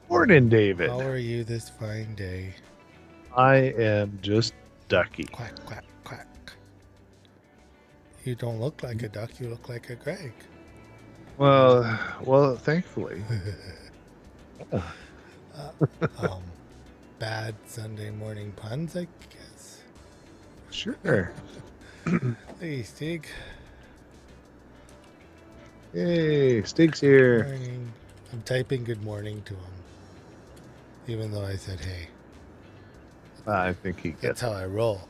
Morning, David. How are you this fine day? I am just ducky. Quack, quack, quack. You don't look like a duck, you look like a Greg. Well, thankfully. Bad Sunday morning puns, I guess. Sure. Hey, Stig. Hey, Stig's here. Good morning. I'm typing good morning to him, even though I said hey. I think he That's gets how I roll.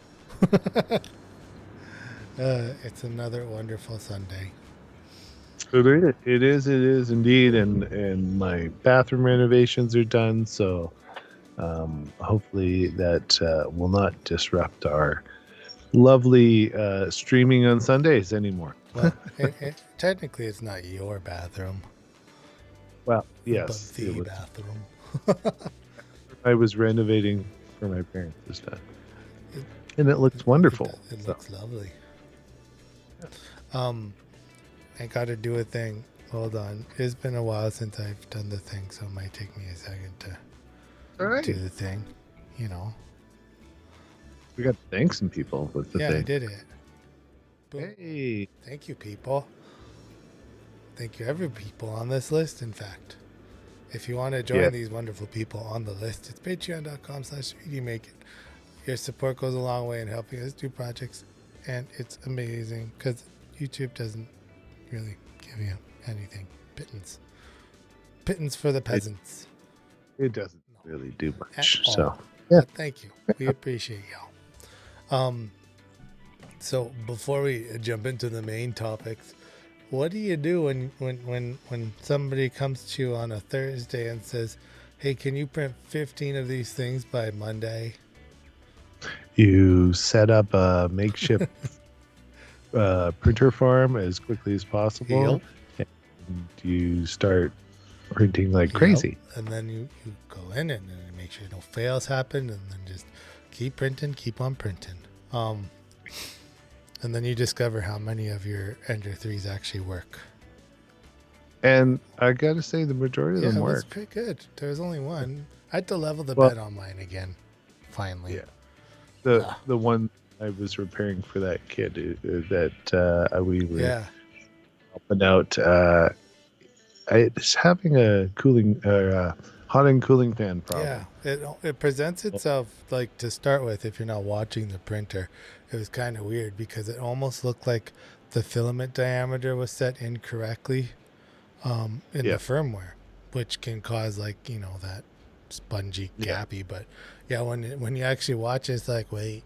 It's another wonderful Sunday. It is indeed, and my bathroom renovations are done, so hopefully that will not disrupt our lovely streaming on Sundays anymore. Well, technically it's not your bathroom. Well, yes. But the bathroom. I was renovating for my parents this time, It, and it looks wonderful. it So looks lovely. yeah. I got to do a thing. Hold on. It's been a while since I've done the thing, so it might take me a second to All do right, the thing. You know. we got to thank some people with the Yeah, I thing. did it. Boom. Hey, Thank you, people. Thank you, every people on this list, in fact. If you want to yeah, join these wonderful people on the list, it's patreon.com/3dmakeit. Your support goes a long way in helping us do projects, and it's amazing because YouTube doesn't really give you anything. Pittance. Pittance for the peasants. it doesn't No, really do at much. all. So yeah, But thank you. We appreciate y'all. So before we jump into the main topics, what do you do when somebody comes to you on a Thursday and says, "Hey, can you print 15 of these things by Monday?" you set up a makeshift printer farm as quickly as possible, Yep. and you start printing like Yep. crazy. And then you go in and make sure no fails happen, and then just keep printing, keep on printing. And then you discover how many of your Ender 3s actually work. And I got to say, the majority of Yeah, them it was work. pretty good. There was only one. I had to level the Well- bed on mine again, finally. Yeah. Ugh. The one I was repairing for that kid that we were Yeah. helping out. It's having a cooling, hot and cooling fan problem. Yeah, it presents itself like to start with. If you're not watching the printer, it was kind of weird because it almost looked like the filament diameter was set incorrectly in Yeah. the firmware, which can cause that spongy Yeah. gappy. But yeah, when you actually watch it, it's like, wait,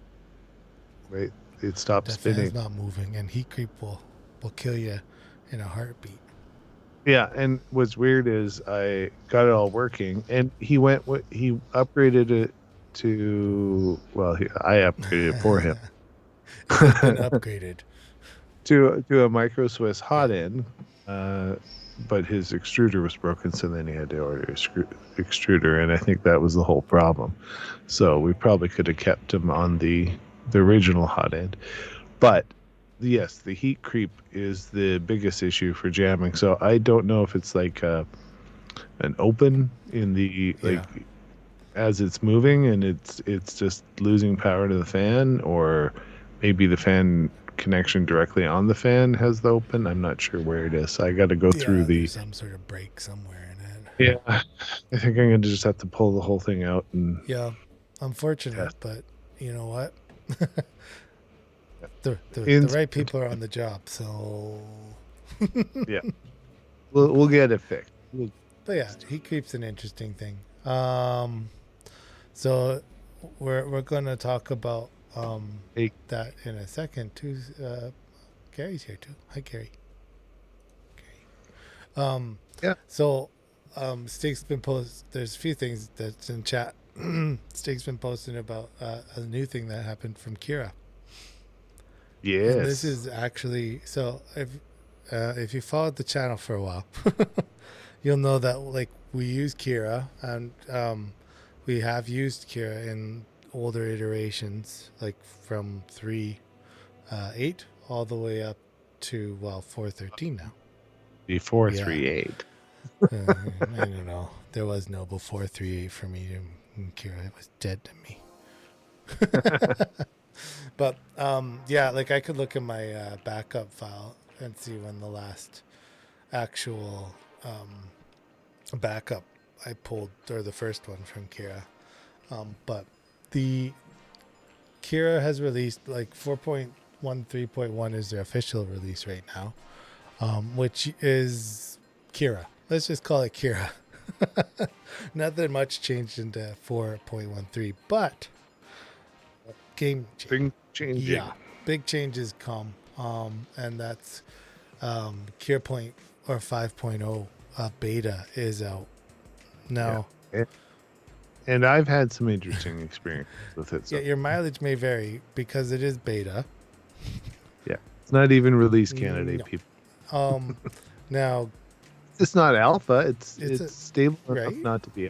Right, it stopped the spinning. fan's not moving, and heat creep will kill you in a heartbeat. Yeah, and what's weird is I got it all working, and he upgraded it to I upgraded it for him It's been upgraded. to a micro Swiss hot end, but his extruder was broken, so then he had to order a extruder, and I think that was the whole problem. So we probably could have kept him on the original hot end, but yes, the heat creep is the biggest issue for jamming. So I don't know if it's like an open in the as it's moving and it's just losing power to the fan, or maybe the fan connection directly on the fan has the open. I'm not sure where it is. I got to go through there's some sort of break somewhere in it. Yeah, I think I'm gonna just have to pull the whole thing out and Yeah, unfortunate, test. but you know what? the right people are on the job, so Yeah, we'll get it fixed. but yeah, heat creep's an interesting thing. So we're gonna talk about Hey. that in a second too. Gary's here too. Hi, Gary. Yeah. So Stig's been there's a few things that's in chat. Stig's been posting about a new thing that happened from Cura. Yes. And this is actually, so if you followed the channel for a while, you'll know that like we use Cura, and we have used Cura in older iterations, like from 3.8 all the way up to 4.13 now. Before Yeah. 3.8. I don't know. There was no before 3.8 for me in Cura. It was dead to me. But yeah, like I could look in my backup file and see when the last actual backup I pulled, or the first one from Cura. But the Cura has released like 4.13.1 is their official release right now, which is Cura. Let's just call it Cura. Nothing much changed into 4.13, but game change. Thing changing. Yeah, big changes come, and that's Cure Point or 5.0 beta is out now. Yeah. And I've had some interesting experience with it. So. Yeah, your mileage may vary because it is beta. Yeah, it's not even release candidate, No. people. Now It's not alpha. It's It's stable enough right? not to be.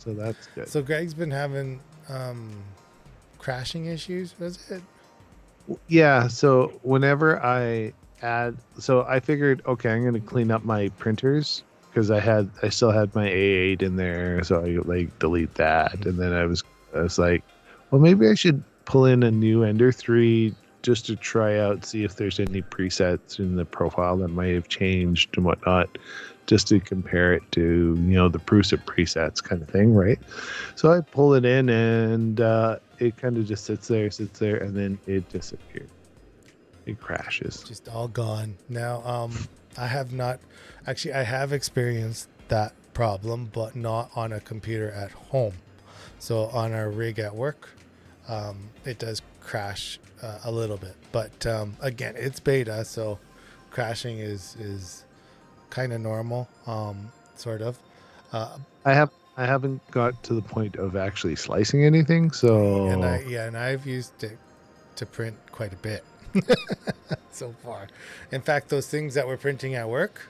So that's good. So Greg's been having crashing issues, was it? Yeah, so whenever I figured, okay, I'm gonna clean up my printers because I still had my A8 in there, so I like delete that, and then I was like, well, maybe I should pull in a new Ender 3 just to try out, see if there's any presets in the profile that might have changed and whatnot, just to compare it to the Prusa presets kind of thing, right? So I pull it in and it kind of just sits there, and then it disappears. It crashes. Just all gone. Now, I have not actually. I have experienced that problem, but not on a computer at home. So on our rig at work, it does crash a little bit. But again, it's beta, so crashing is kind of normal, sort of. I haven't got to the point of actually slicing anything, so And I've used it to print quite a bit so far. In fact, those things that we're printing at work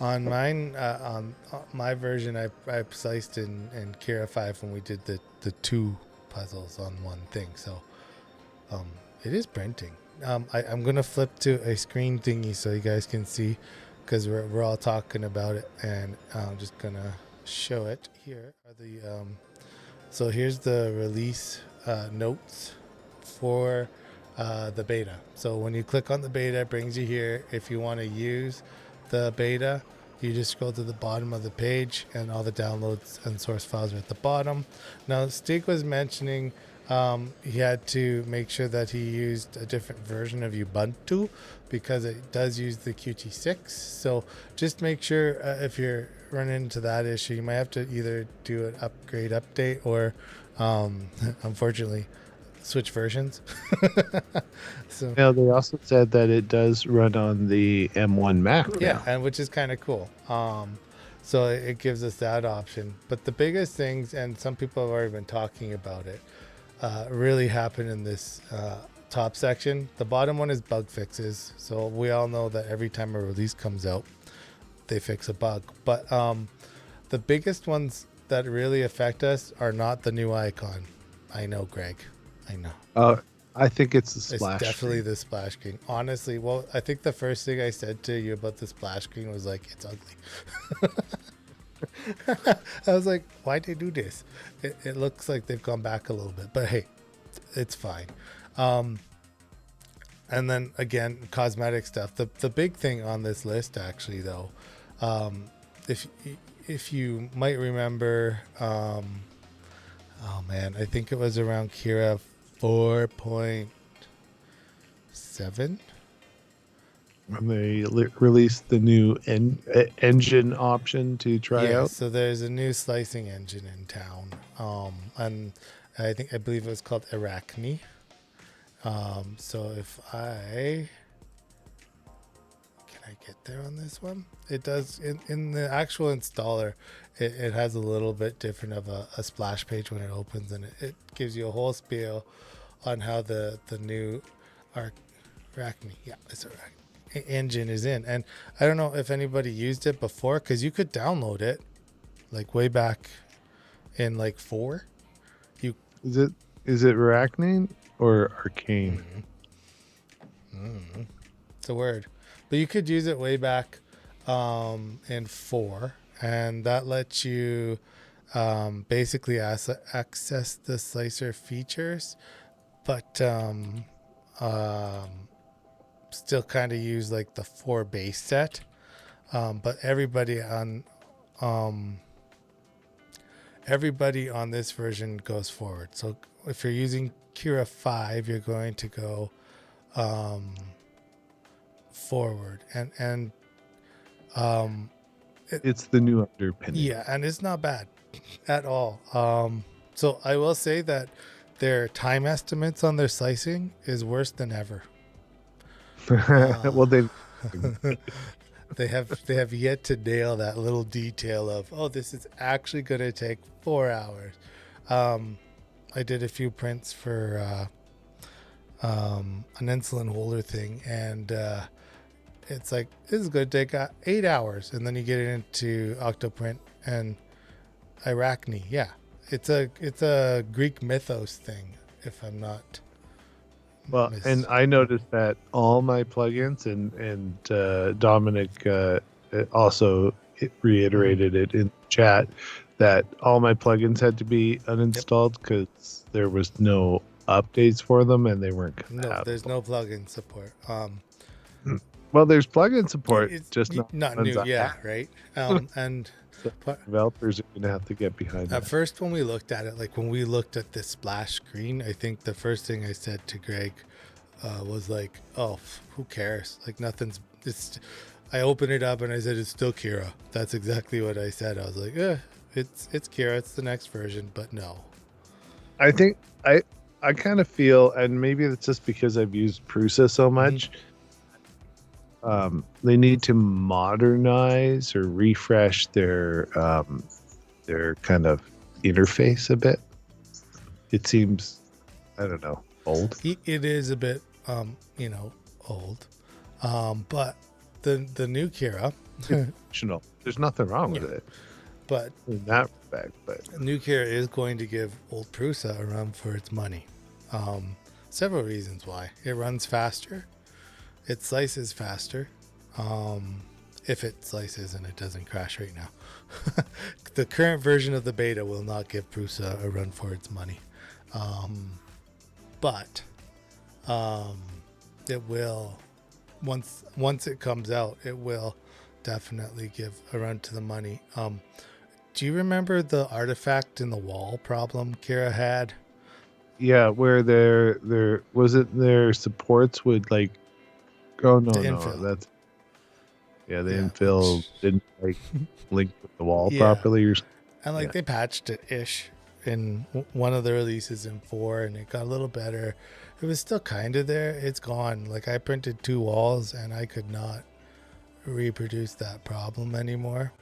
on mine, on my version, I sliced in Cura 5 when we did the two puzzles on one thing. So it is printing. I'm gonna flip to a screen thingy so you guys can see, because we're all talking about it, and I'm just gonna show it. Here are the so here's the release notes for the beta. So when you click on the beta, it brings you here. If you want to use the beta, you just scroll to the bottom of the page, and all the downloads and source files are at the bottom. Now, Steak was mentioning he had to make sure that he used a different version of Ubuntu because it does use the Qt6. So just make sure if you're running into that issue, you might have to either do an upgrade update or unfortunately switch versions. So yeah, they also said that it does run on the M1 Mac now. yeah, and which is kind of cool. So it gives us that option. But the biggest things, and some people have already been talking about it, really happen in this top section. The bottom one is bug fixes. So we all know that every time a release comes out, they fix a bug. But the biggest ones that really affect us are not the new icon. I know, Greg. I know. I think it's the splash. It's definitely the splash screen. Honestly, well, I think the first thing I said to you about the splash screen was like, it's ugly. I was like, why'd they do this? It looks like they've gone back a little bit, but hey, it's fine. And then again, cosmetic stuff. The big thing on this list, actually, though, if you might remember, oh man, I think it was around Cura 4.7 when they released the new engine option to try out. So there's a new slicing engine in town, and I believe it was called Arachne. So if can I get there on this one? It does in the actual installer. It has a little bit different of a splash page when it opens, and it gives you a whole spiel on how the new Arachne, it's Arachne engine is in. And I don't know if anybody used it before, because you could download it like way back in like 4. Is it Arachne or Arcane? It's a word, but you could use it way back in 4, and that lets you basically access the slicer features, but still kind of use like the 4 base set. But everybody on this version goes forward. So if you're using Cura 5, you're going to go forward, and it's the new underpinning. Yeah, and it's not bad at all. So I will say that their time estimates on their slicing is worse than ever. Well, they have yet to nail that little detail of, this is actually going to take 4 hours. I did a few prints for an insulin holder thing, and it's like, this is going to take 8 hours, and then you get it into Octoprint, and Arachne, yeah. It's a Greek mythos thing, if I'm not Well, and I noticed that all my plugins and Dominic also reiterated it in chat that all my plugins had to be Yep. uninstalled because there was no updates for them and they weren't No, there's compatible. no plugin support. Well, there's plugin support, It's just not not ones new, I yeah, have. right. And So but developers are going to have to get behind at that. first, when we looked at it, like when we looked at this splash screen, I think the first thing I said to Greg was like, "Oh, who cares? Like nothing's." It's. I opened it up and I said, "It's still Cura." That's exactly what I said. I was like, it's Cura. It's the next version." But no. I think I kind of feel, and maybe it's just because I've used Prusa so much, they need to modernize or refresh their kind of interface a bit. It seems, I don't know, old. It is a bit, old. But the new Cura, Functional. There's nothing wrong with it but in that respect. But new Cura is going to give old Prusa a run for its money. Several reasons why. It runs faster. It slices faster. If it slices and it doesn't crash right now. The current version of the beta will not give Prusa a run for its money. But it will, once it comes out, it will definitely give a run to the money. Do you remember the artifact in the wall problem Kira had? yeah, where their was it their supports would like, oh no, The no, infill. that's the Yeah, infill didn't like link with the wall Yeah. properly or something. And like they patched it ish in one of the releases in 4, and it got a little better. It was still kind of there. It's gone. Like I printed 2 walls and I could not reproduce that problem anymore.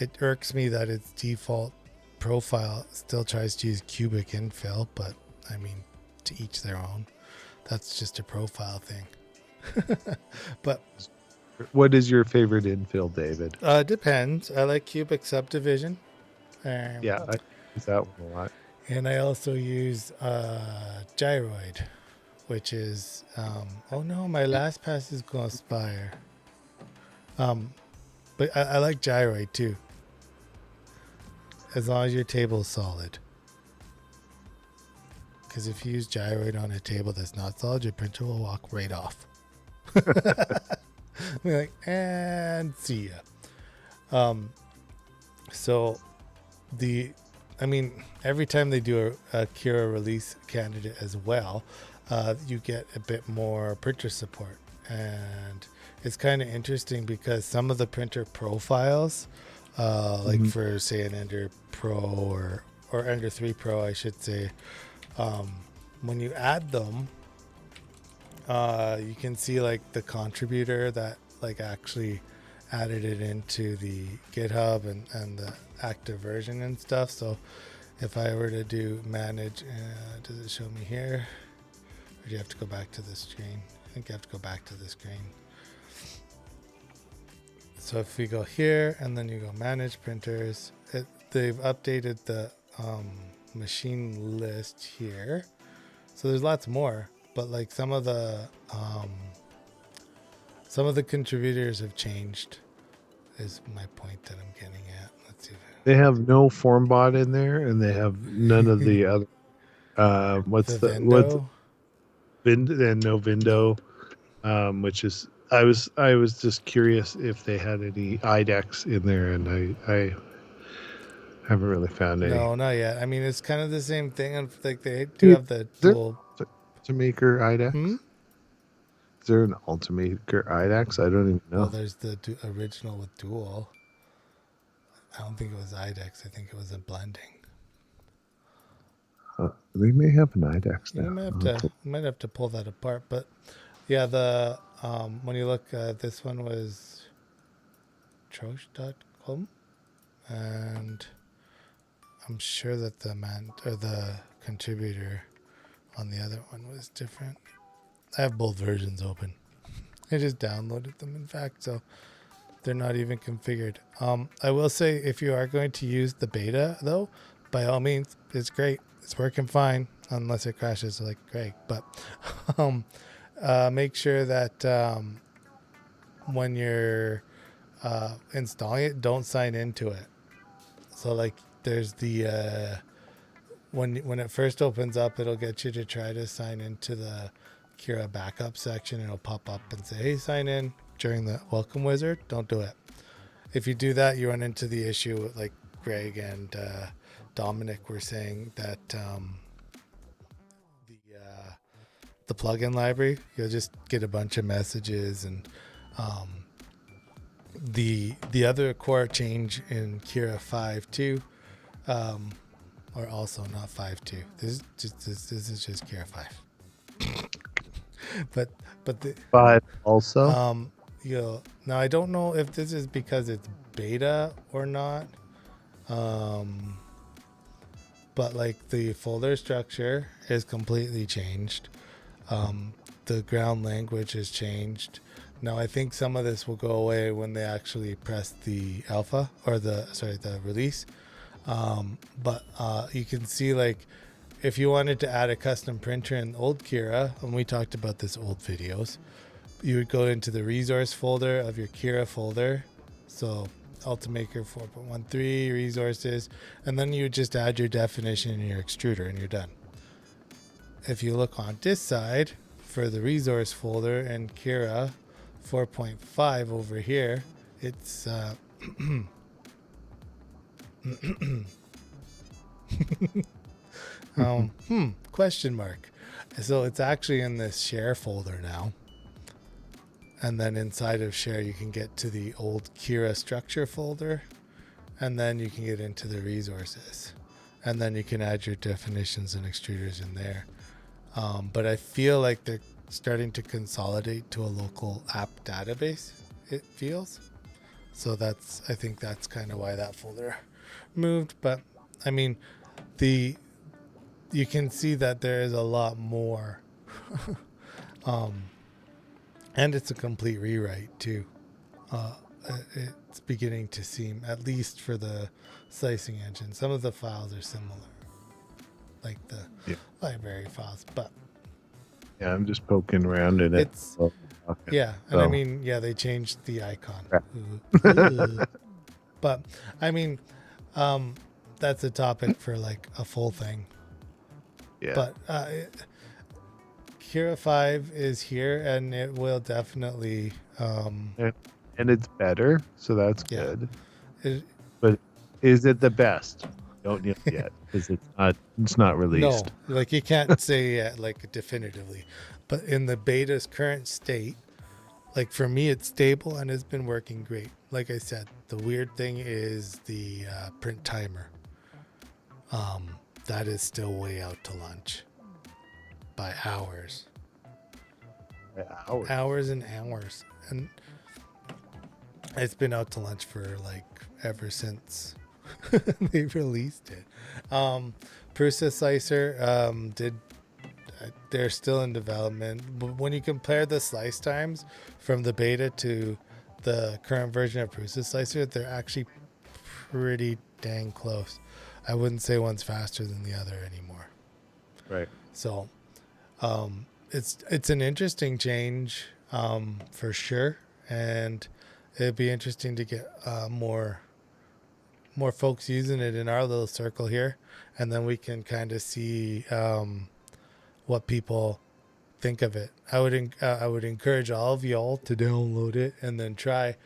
It irks me that its default profile still tries to use cubic infill, but I mean, to each their own. That's just a profile thing. But What is your favorite infill, David? depends. I like cubic subdivision. Yeah, I use that one a lot. And I also use gyroid, which is oh no, my last pass is gonna expire. But I like gyroid too, as long as your table is solid. Because if you use gyroid on a table that's not solid, your printer will walk right off. Be like, and see ya. So every time they do a Cura release candidate as well, you get a bit more printer support. And it's kind of interesting because some of the printer profiles, like for say an Ender Pro or Ender 3 Pro, I should say, when you add them, you can see like the contributor that like actually added it into the GitHub and the active version and stuff. So if I were to do manage, does it show me here? Or do you have to go back to the screen? I think you have to go back to the screen. So if we go here and then you go manage printers, they've updated the machine list here. So there's lots more, but like some of the contributors have changed, is my point that I'm getting at. Let's see. They have no form bot in there, and they have none of the other. What's The Vind and no Vindo, which is I was just curious if they had any IDEX in there, and I haven't really found any. No, not yet. I mean, it's kind of the same thing. And like they do have the dual. Ultimaker IDEX. Is there an Ultimaker IDEX? I don't even know. Well, there's the original with dual. I don't think it was IDEX. I think it was a blending. They may have an IDEX now. You might have to pull that apart. But yeah, the when you look, this one was trosh.com, and I'm sure that the contributor on the other one was different. I have both versions open. I just downloaded them, in fact, so They're not even configured. I will say, if you are going to use the beta, though, by all means, it's great. It's working fine, unless it crashes like Greg. But make sure that when you're installing it, don't sign into it. So, like, there's the when it first opens up, it'll get you to try to sign into the Cura backup section. It'll pop up and say, "Hey, sign in during the welcome wizard." Don't do it. If you do that, you run into the issue like Greg and Dominic were saying that the plugin library, you'll just get a bunch of messages. And the other core change in Cura 5.2, or also not 5.2. This is just Cura 5. but the 5 also. Now I don't know if this is because it's beta or not. But like the folder structure is completely changed. The ground language has changed. Now I think some of this will go away when they actually press the alpha or the release. But you can see, like, if you wanted to add a custom printer in old Cura, and we talked about this old videos, you would go into the resource folder of your Cura folder. So Ultimaker 4.13 resources, and then you would just add your definition and your extruder and you're done. If you look on this side for the resource folder and Cura 4.5 over here, it's question mark. So it's actually in this share folder now. And then inside of share, you can get to the old Cura structure folder, and then you can get into the resources, and then you can add your definitions and extruders in there. But I feel like they're starting to consolidate to a local app database, it feels. So I think that's kind of why that folder moved. But I mean, you can see that there is a lot more. And it's a complete rewrite too. It's beginning to seem, at least for the slicing engine, some of the files are similar, like the library files. But yeah, I'm just poking around in it. Yeah, and I mean, yeah, they changed the icon. But I mean, that's a topic for like a full thing. Yeah. But Cura 5 is here, and it will definitely and it's better, so that's good. But is it the best? Don't know yet, because it's not released. No, like you can't say yet, like definitively. But in the beta's current state, like for me, it's stable and it's been working great. Like I said, the weird thing is the print timer. That is still way out to lunch. By hours. Hours and hours. And it's been out to lunch for like ever since they released it. Prusa Slicer they're still in development. But when you compare the slice times from the beta to the current version of Prusa Slicer, they're actually pretty dang close. I wouldn't say one's faster than the other anymore. Right. So it's an interesting change for sure, and it'd be interesting to get more folks using it in our little circle here, and then we can kind of see what people think of it. I would encourage all of y'all to download it and then try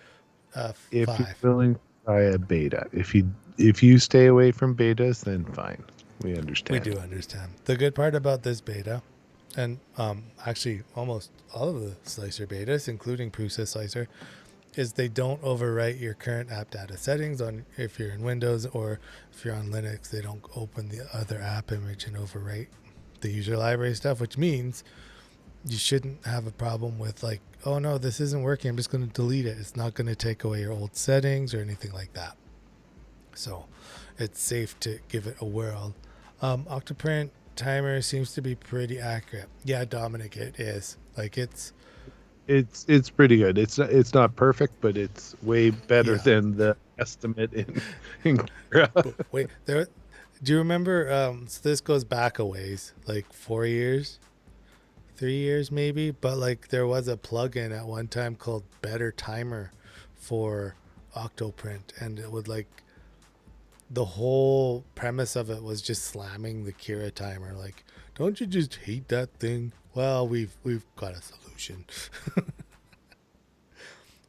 5. If you're willing to try a beta, if you stay away from betas, then fine. We understand. We do understand. The good part about this beta, and actually almost all of the Slicer betas, including Prusa Slicer, is they don't overwrite your current app data settings on if you're in Windows, or if you're on Linux, they don't open the other app image and overwrite the user library stuff, which means you shouldn't have a problem with like, oh no, this isn't working, I'm just going to delete it. It's not going to take away your old settings or anything like that. So it's safe to give it a whirl. Octoprint timer seems to be pretty accurate. Yeah, Dominic, it is. Like it's It's pretty good. It's not perfect, but it's way better Yeah. than the estimate in Cura. But wait, there. Do you remember? So this goes back a ways, like 4 years, 3 years maybe. But like there was a plugin at one time called Better Timer for Octoprint, and it would like the whole premise of it was just slamming the Cura timer. Like, don't you just hate that thing? Well, we've got a solution.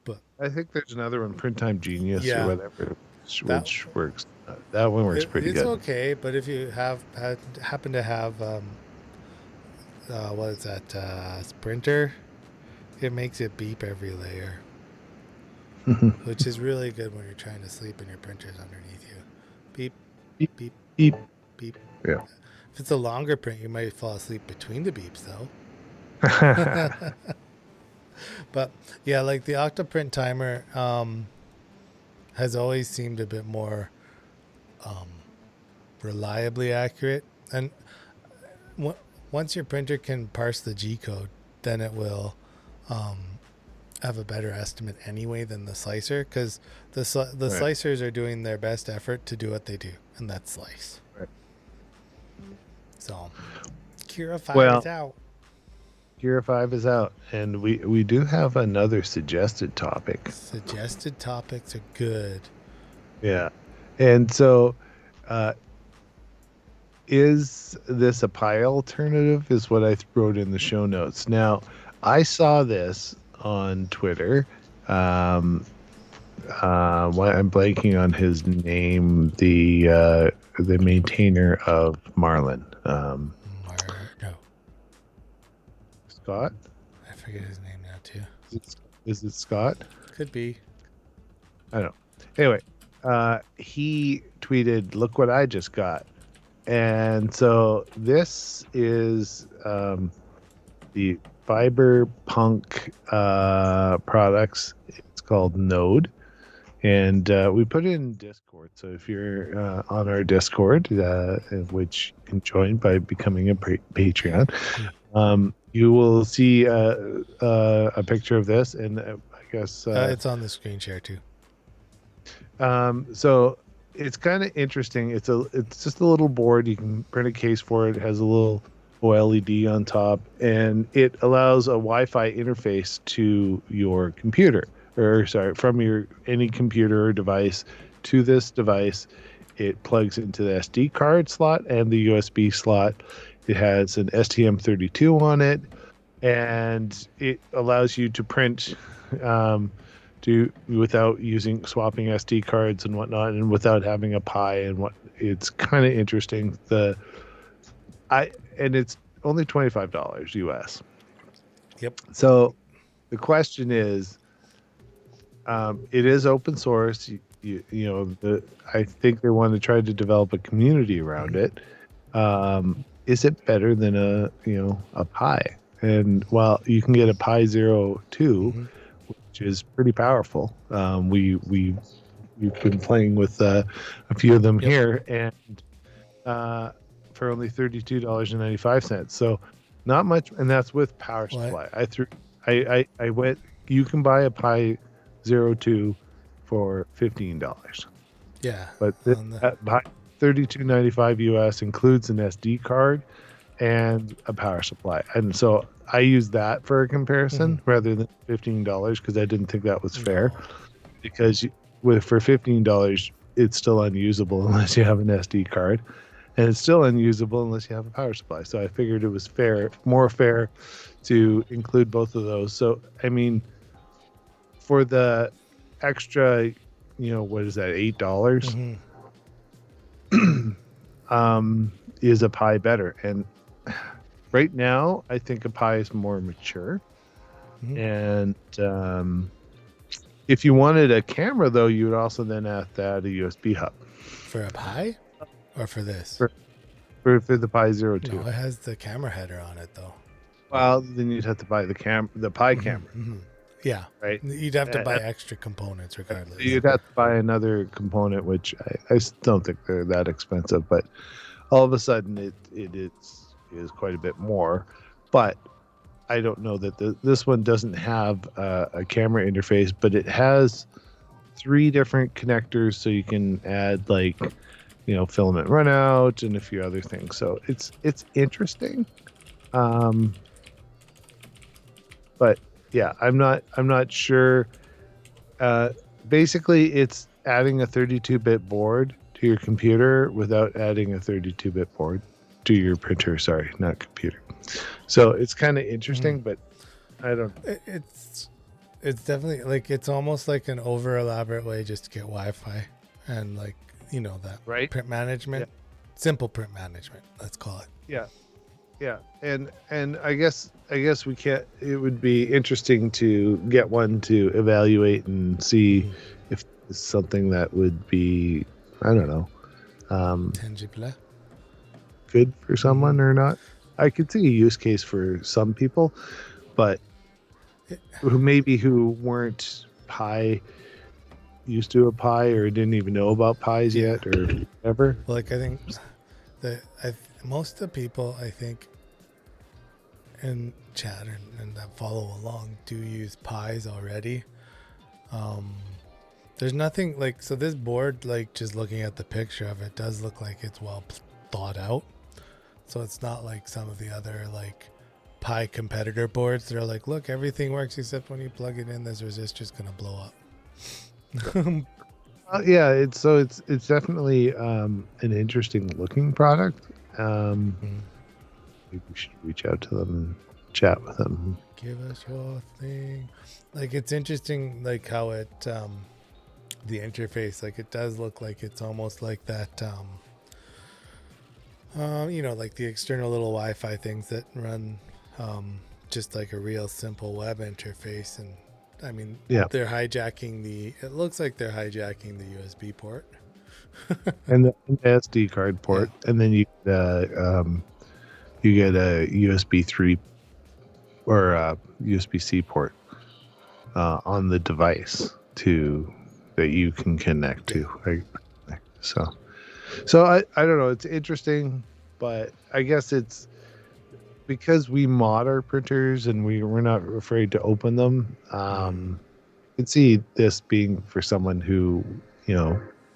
But I think there's another one, Print Time Genius or yeah, whatever, that which works. That one works pretty it's good. okay. But if you happen to have what is that Sprinter, it makes it beep every layer, which is really good when you're trying to sleep and your printer's underneath you. Beep, Beep, beep, beep. beep. Yeah. If it's a longer print, you might fall asleep between the beeps, though. But yeah, like the Octoprint timer has always seemed a bit more um, reliably accurate. And once your printer can parse the G code, then it will um, have a better estimate anyway than the slicer, because the Right. slicers are doing their best effort to do what they do, and that's slice. Right. So Cura 5 Well, is out. Cura 5 is out, and we do have another suggested topic. Suggested topics are good. Yeah. And so, uh, is this a pie alternative? Is what I wrote in the show notes. Now, I saw this on Twitter. I'm blanking on his name. The maintainer of Marlin, No, Scott. I forget his name now too. Is it Scott? Could be. I don't know. Anyway, he tweeted, "Look what I just got." And so this is the Fiber Punk products. It's called Node. And we put it in Discord. So if you're on our Discord, which you can join by becoming a Patreon, you will see a picture of this. And I guess It's on the screen share too. so it's kind of interesting. It's just a little board. You can print a case for it. It has a little OLED on top, and it allows a Wi-Fi interface to your computer, or sorry, from your any computer or device to this device. It plugs into the SD card slot and the USB slot. It has an STM32 on it, and it allows you to print without swapping SD cards and whatnot, and without having a Pi and what. It's kind of interesting. And it's only $25 US. Yep. So the question is, it is open source. I think they want to try to develop a community around it. Is it better than a Pi? And while you can get a Pi 02, which is pretty powerful, we've been playing with a few of them here, and for only $32.95. So not much, and that's with power supply. I went. You can buy a Pi 02 for $15. Yeah. But $32.95 US includes an SD card and a power supply. And so I used that for a comparison rather than $15, because I didn't think that was fair. Because for $15, it's still unusable unless you have an SD card, and it's still unusable unless you have a power supply. So I figured it was more fair to include both of those. So I mean, for the extra, what is that, $8? Is a Pi better? And right now, I think a Pi is more mature. And if you wanted a camera, though, you would also then have to add a USB hub. For a Pi? Or for this? For the Pi 02. No, it has the camera header on it, though. Well, then you'd have to buy the Pi camera. Yeah. Right. You'd have to buy extra components regardless. You'd have to buy another component, which I don't think they're that expensive, but all of a sudden it is quite a bit more. But I don't know that this one doesn't have a camera interface, but it has 3 different connectors, so you can add like, filament runout and a few other things. So it's interesting. But yeah, I'm not sure. Basically, it's adding a 32-bit board to your computer without adding a 32-bit board to your printer. Sorry, not computer. So it's kind of interesting, but I don't. It's definitely like it's almost like an over elaborate way just to get Wi-Fi and like that Right? print management, simple print management. Let's call it. Yeah, and I guess we can't. It would be interesting to get one to evaluate and see if it's something that would be, I don't know, tangible, good for someone or not. I could see a use case for some people, but who weren't used to a Pi or didn't even know about Pis yet or whatever. Like I think most of the people I think in chat and that follow along do use Pis already. There's nothing like, so this board, like just looking at the picture of it, does look like it's well thought out. So it's not like some of the other like Pi competitor boards. They're like, look, everything works except when you plug it in, this resistor's gonna blow up. Yeah, it's definitely an interesting looking product. Maybe we should reach out to them and chat with them. Give us your thing. Like it's interesting, like how it the interface, like it does look like it's almost like that like the external little Wi-Fi things that run just like a real simple web interface. And I mean, they're hijacking it looks like they're hijacking the USB port and the SD card port, and then you get a USB 3 or USB-C port on the device that you can connect to. Right? So I don't know. It's interesting, but I guess it's because we mod our printers and we're not afraid to open them. You can see this being for someone who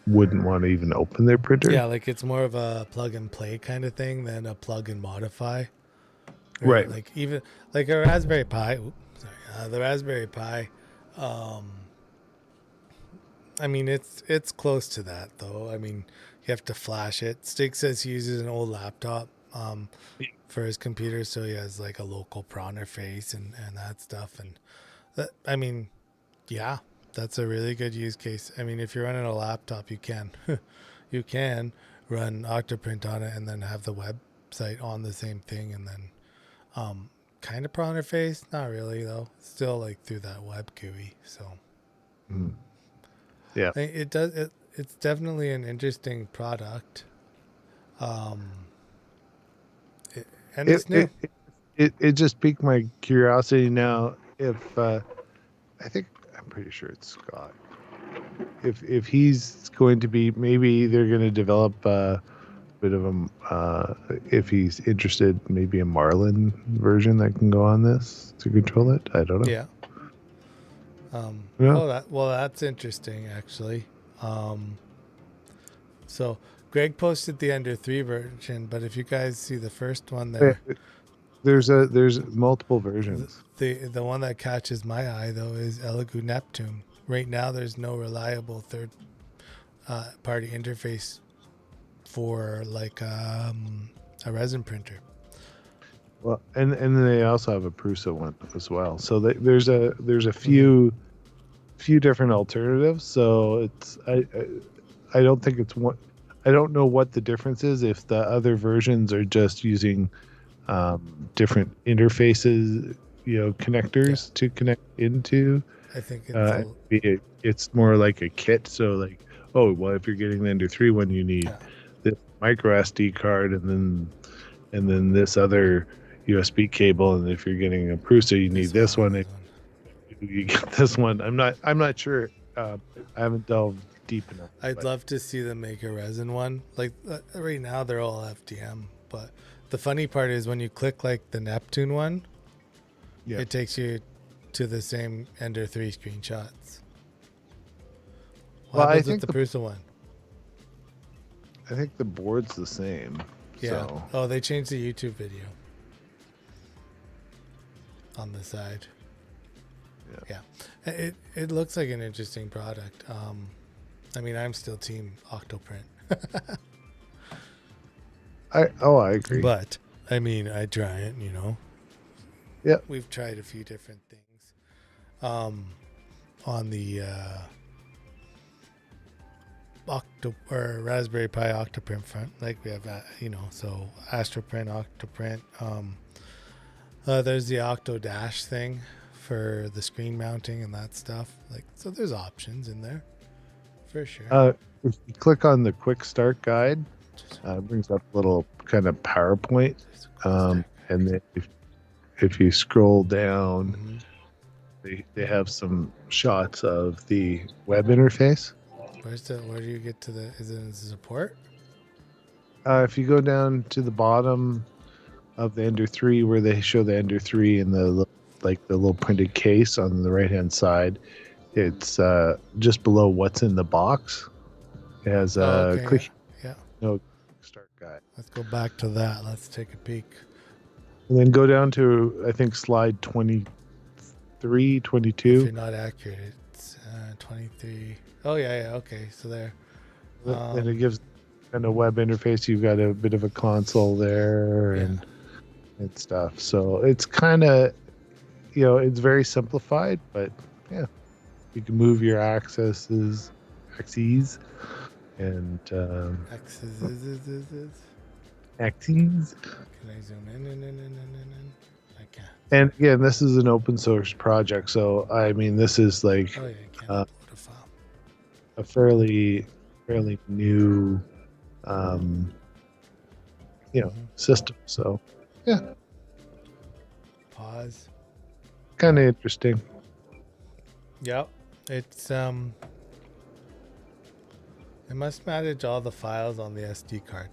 wouldn't want to even open their printer. Yeah, like it's more of a plug and play kind of thing than a plug and modify. Right. Like even like a Raspberry Pi. The Raspberry Pi. I mean, it's close to that though. I mean, you have to flash it. Stig says he uses an old laptop for his computer, so he has like a local prawn interface and that stuff. And that, I mean, yeah, that's a really good use case. I mean, if you're running a laptop, you can run Octoprint on it and then have the website on the same thing, and then kind of prawn interface. Not really though. Still like through that web GUI. So. Yeah, it does. It's definitely an interesting product, it's new. It just piqued my curiosity. Now, if I'm pretty sure it's Scott. If he's going to be, maybe they're going to develop a bit of if he's interested, maybe a Marlin version that can go on this to control it. I don't know. Yeah. That's interesting actually. So Greg posted the Ender 3 version, but if you guys see the first one there, there's multiple versions. The one that catches my eye though is Elegoo Neptune. Right now there's no reliable third party interface for like a resin printer. Well, and they also have a Prusa one as well. So there's a few different alternatives. So it's I don't think it's one. I don't know what the difference is if the other versions are just using different interfaces, connectors to connect into. I think it's more like a kit. So like, if you're getting the Ender 3 one, you need this micro SD card and then this other USB cable, and if you're getting a Prusa, you need this one. You get this one. I'm not sure. I haven't delved deep enough. I'd love to see them make a resin one. Like right now, they're all FDM. But the funny part is when you click like the Neptune one, Yeah. it takes you to the same Ender 3 screenshots. What Well, happens with the Prusa one? I think the board's the same. Yeah. So. Oh, they changed the YouTube video on the side. Yeah. It looks like an interesting product. I mean, I'm still team Octoprint. I agree. But I mean, I try it, you know. Yeah. We've tried a few different things. On the Raspberry Pi Octoprint front, like we have that, you know, so Astroprint, Octoprint. There's the Octo Dash thing for the screen mounting and that stuff. Like, so there's options in there for sure. If you click on the quick start guide, it brings up a little kind of PowerPoint. And then if you scroll down, they have some shots of the web interface. Where do you get to the? Is it in support? If you go down to the bottom of the Ender 3, where they show the Ender 3 in the little printed case on the right hand side, it's just below what's in the box. It has a click. Yeah. No start guide. Let's go back to that. Let's take a peek. And then go down to, I think, slide 23, 22. If you're not accurate, it's 23. Oh, yeah. Okay. So there. And it gives kind of web interface. You've got a bit of a console there and stuff. So it's kind of, you know, it's very simplified, but yeah, you can move your axes and axes. Can I zoom in? I can't. And again, this is an open source project, so I mean, this is like Oh yeah, I can't upload a file. a fairly new, system. So yeah, Pause. kind of interesting. Yep, it's it must manage all the files on the SD card.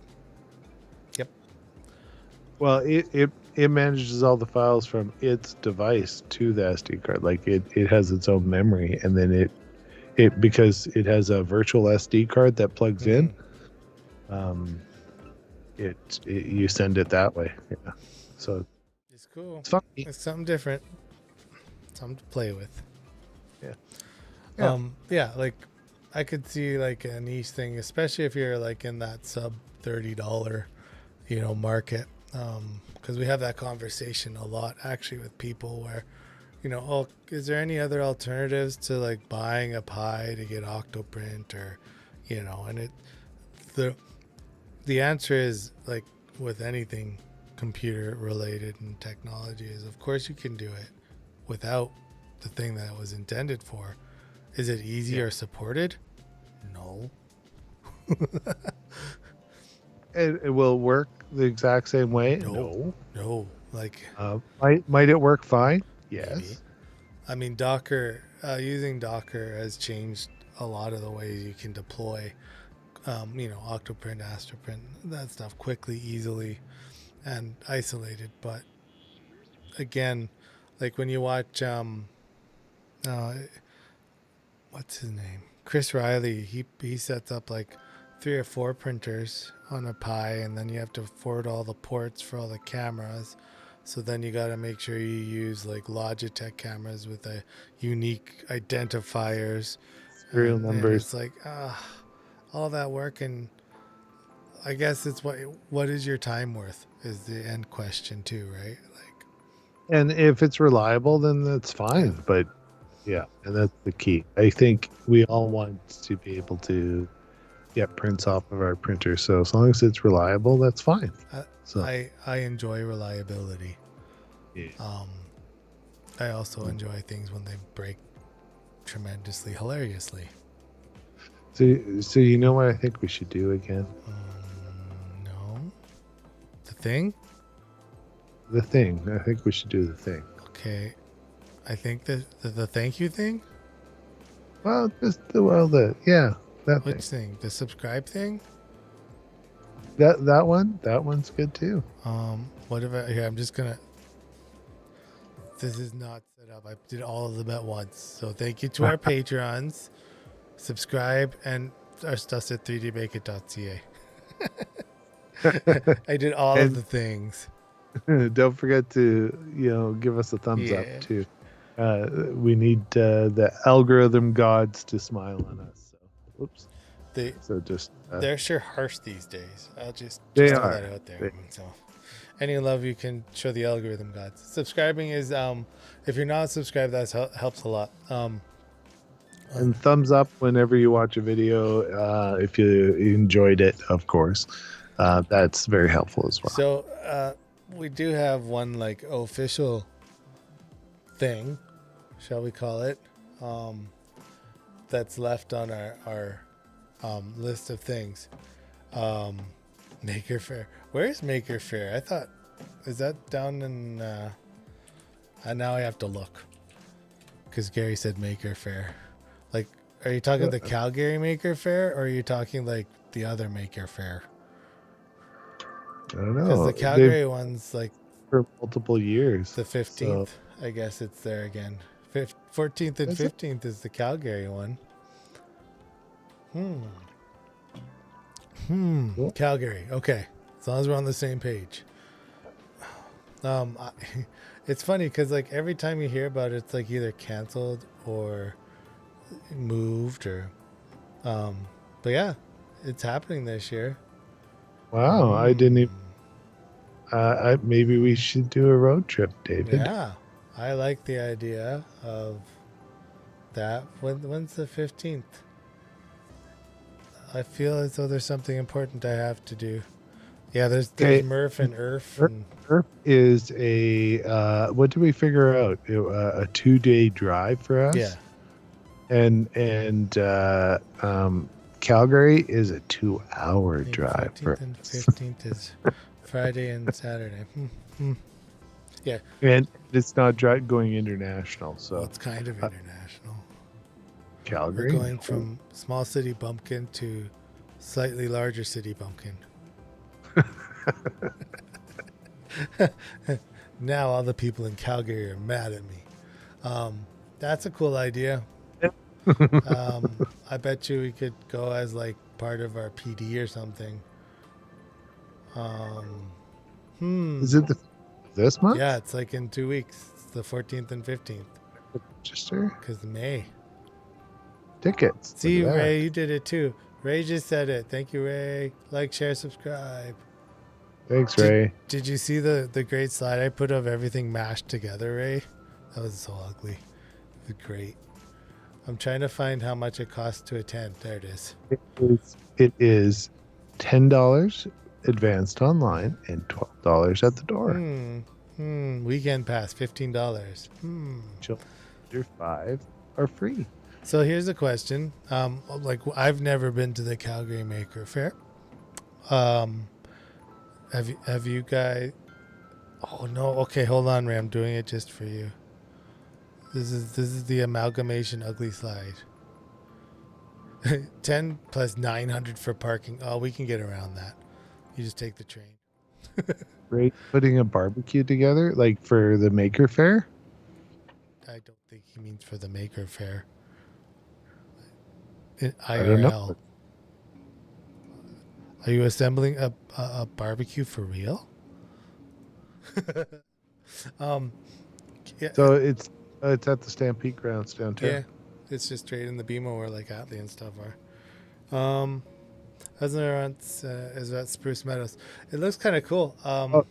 Yep. Well, it manages all the files from its device to the SD card. Like it has its own memory, and then it because it has a virtual SD card that plugs in. You send it that way. Yeah. So It's cool. it's fun. It's something different. Something to play with. Yeah. Yeah, like I could see like a niche thing, especially if you're like in that sub $30, market. Because we have that conversation a lot actually with people where, oh, is there any other alternatives to like buying a Pi to get Octoprint or, and the answer is like with anything computer related and technology is of course you can do it without the thing that it was intended for. Is it easy or supported? No. It will work the exact same way. No. Like, might it work fine? Yes. Maybe. I mean, Docker, using Docker has changed a lot of the ways you can deploy, Octoprint, Astroprint, that stuff quickly, easily, and isolated. But again, like when you watch, what's his name? Chris Riley, he sets up like 3 or 4 printers on a Pi, and then you have to forward all the ports for all the cameras. So then you got to make sure you use like Logitech cameras with a unique identifiers, serial numbers. And it's like all that work, and I guess it's what is your time worth is the end question too, right? Like, and if it's reliable, then that's fine. But yeah, and that's the key. I think we all want to be able to get prints off of our printer. So as long as it's reliable, that's fine. So I enjoy reliability. Yeah. I also enjoy things when they break tremendously, hilariously. So you know what I think we should do again? No. The thing? The thing. I think we should do the thing. Okay. I think the thank you thing? Well, that Which thing? The subscribe thing? That one's good too. What if here, I'm just gonna This is not set up. I did all of them at once. So thank you to our patrons. Subscribe and our stuff's at 3dmakeit.ca. I did all of the things. Don't forget to give us a thumbs up too. We need the algorithm gods to smile on us. So, oops. They're sure harsh these days. I'll just throw that out there. So, any love you can show the algorithm gods. Subscribing is if you're not subscribed, that helps a lot. And thumbs up whenever you watch a video. If you enjoyed it, of course, that's very helpful as well. So we do have one like official thing, shall we call it, that's left on our list of things. Maker Faire. Where's Maker Faire? I thought, is that down in now I have to look because Gary said Maker Faire. Like, are you talking the Calgary Maker Faire or are you talking like the other Maker Faire? I don't know. Because the Calgary one's like for multiple years. The 15th. So. I guess it's there again. 14th and 15th is the Calgary one. Cool. Calgary. Okay. As long as we're on the same page. It's funny because like every time you hear about it, it's like either canceled or moved or but yeah, it's happening this year. Wow, I didn't even maybe we should do a road trip, David. Yeah. I like the idea of that. When's the 15th? I feel as though there's something important I have to do. Yeah, there's Murph and Irf. Irf is a what did we figure out? A 2-day drive for us. Yeah. And Calgary is a 2-hour drive. 14th and 15th is Friday and Saturday. Yeah. And it's not going international, so it's kind of international. Calgary. We're going from small city bumpkin to slightly larger city bumpkin. Now all the people in Calgary are mad at me. That's a cool idea. I bet you we could go as like part of our PD or something. Is it this month? Yeah, it's like in 2 weeks. It's the 14th and 15th. Register? Because May. Tickets. See, Ray, you did it too. Ray just said it. Thank you, Ray. Like, share, subscribe. Thanks, Ray. Did you see the great slide I put of everything mashed together, Ray? That was so ugly. It was great. I'm trying to find how much it costs to attend. There it is. It is $10 advanced online and $12 at the door. Weekend pass, $15. Children under 5 are free. So here's a question. Like I've never been to the Calgary Maker Faire. Have you guys? Oh no. Okay, hold on, Ray. I'm doing it just for you. This is the amalgamation ugly slide. 10 plus 900 for parking. Oh, we can get around that. You just take the train. Ray putting a barbecue together, like for the Maker Faire? I don't think he means for the Maker Faire. I don't know. Are you assembling a barbecue for real? Yeah. So it's at the Stampede grounds downtown. Yeah, it's just straight in the BMO where like Atlee and stuff are. Is that Spruce Meadows? It looks kind of cool. Oh,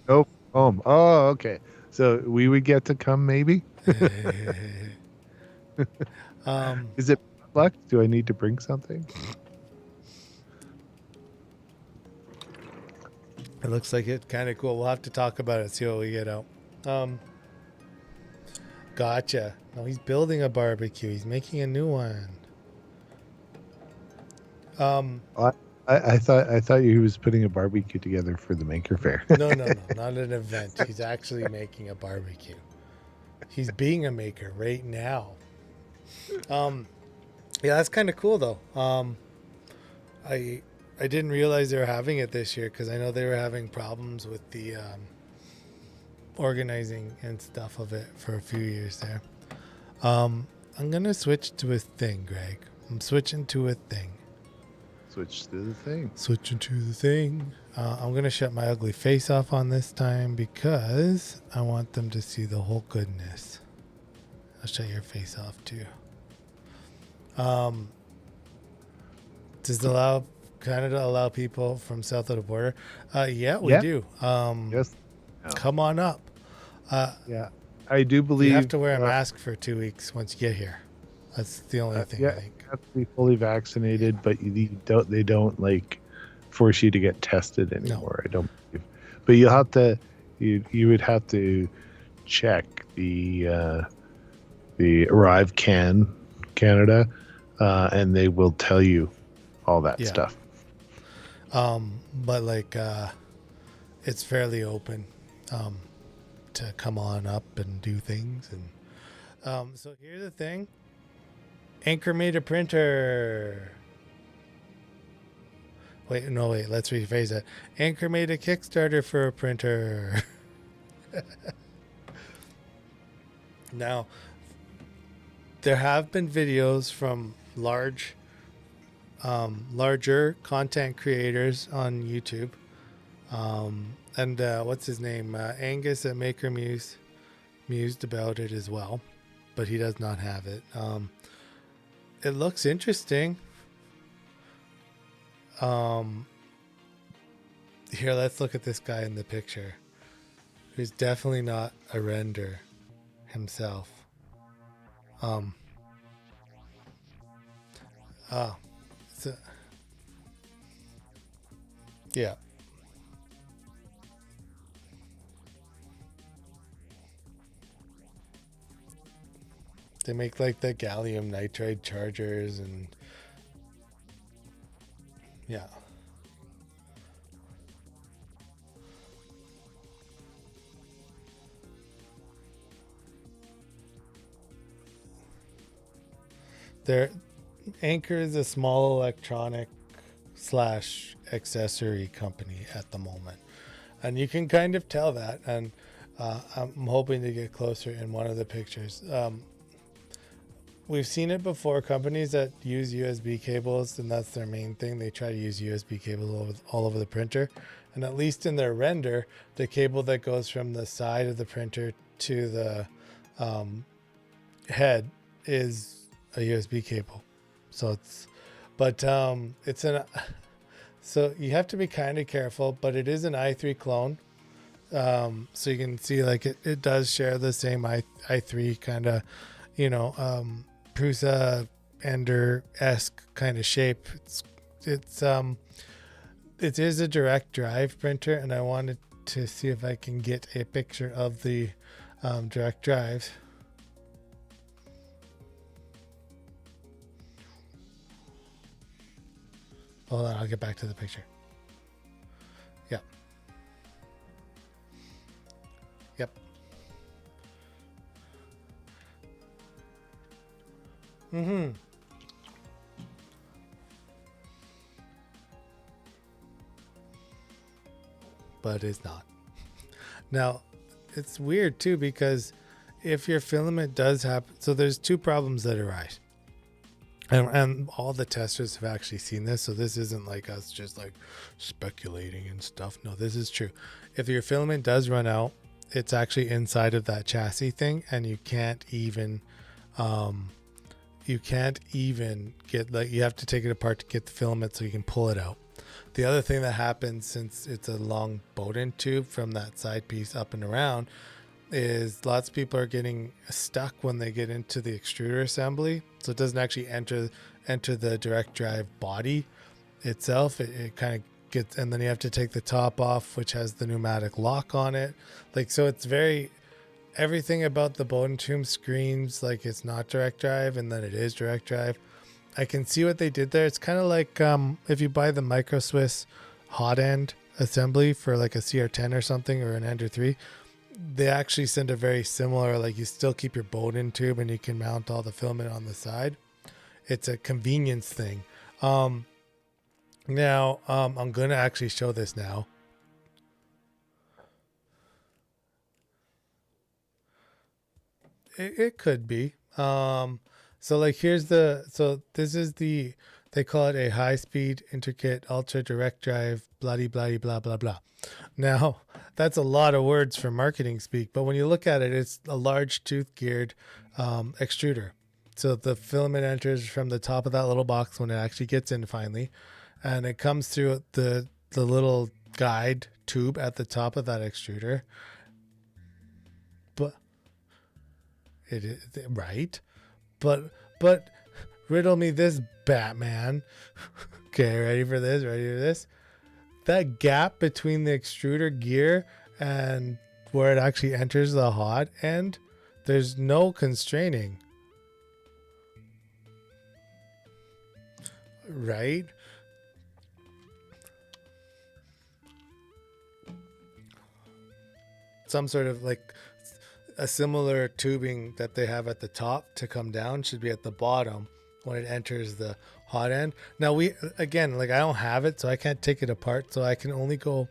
okay. So we would get to come maybe. Is it luck? Do I need to bring something? It looks like it kind of cool. We'll have to talk about it. See what we get out. Gotcha. No, he's building a barbecue. He's making a new one. I thought he was putting a barbecue together for the Maker Faire. No, not an event. He's actually making a barbecue. He's being a maker right now. Yeah, that's kind of cool though. I didn't realize they were having it this year because I know they were having problems with the organizing and stuff of it for a few years there. I'm gonna switch to a thing, Greg. I'm switching to a thing. Switch to the thing. Switching to the thing. I'm gonna shut my ugly face off on this time because I want them to see the whole goodness. I'll shut your face off too. Does Canada allow people from south of the border? Yeah, we do. Yes. No. Come on up. Yeah, I do believe You have to wear a mask for 2 weeks once you get here. That's the only thing, I think. You have to be fully vaccinated, but they don't like force you to get tested anymore. No. I don't believe. But you'll have to. You would have to check the Arrive Canada, and they will tell you all that stuff. But like, it's fairly open to come on up and do things. And so here's the thing. Anchor made a printer. Wait, let's rephrase that. Anchor made a Kickstarter for a printer. Now, there have been videos from larger content creators on YouTube. And what's his name? Angus at Maker Muse mused about it as well, but he does not have it. It looks interesting. Here, let's look at this guy in the picture, who's definitely not a render himself. Yeah. They make like the gallium nitride chargers and yeah. Anchor is a small electronic / accessory company at the moment, and you can kind of tell that. And I'm hoping to get closer in one of the pictures. We've seen it before. Companies that use USB cables, and that's their main thing. They try to use USB cables all over the printer, and at least in their render, the cable that goes from the side of the printer to the head is a USB cable. So so you have to be kind of careful, but it is an i3 clone. So you can see like it does share the same i3 kind of, Prusa Ender-esque kind of shape. It is a direct drive printer, and I wanted to see if I can get a picture of the direct drives. Hold on, I'll get back to the picture. Yeah. Yep. Mm-hmm. But it's not. Now, it's weird too, because if your filament does happen, so there's two problems that arise. And all the testers have actually seen this, so this isn't like us just like speculating and stuff. No, this is true. If your filament does run out, it's actually inside of that chassis thing, and you can't even get, like, you have to take it apart to get the filament so you can pull it out. The other thing that happens, since it's a long Bowden tube from that side piece up and around, is lots of people are getting stuck when they get into the extruder assembly. So it doesn't actually enter the direct drive body itself. It kind of gets, and then you have to take the top off, which has the pneumatic lock on it. Like, so it's everything about the Bowden tube screams like it's not direct drive, and then it is direct drive. I can see what they did there. It's kind of like if you buy the Micro Swiss hot end assembly for like a CR10 or something, or an Ender 3, they actually send a very similar, like, you still keep your Bowden tube and you can mount all the filament on the side. It's a convenience thing. Now, I'm going to actually show this now. It could be. So like this is they call it a high speed intricate ultra direct drive bloody bloody blah blah blah. Now that's a lot of words for marketing speak, but when you look at it, it's a large tooth geared extruder. So the filament enters from the top of that little box when it actually gets in finally, and it comes through the little guide tube at the top of that extruder. But it is right. But riddle me this, Batman. Okay, ready for this? Ready for this? That gap between the extruder gear and where it actually enters the hot end, there's no constraining. Right? Some sort of like a similar tubing that they have at the top to come down should be at the bottom when it enters the hot end. Now I don't have it, so I can't take it apart, so I can only go,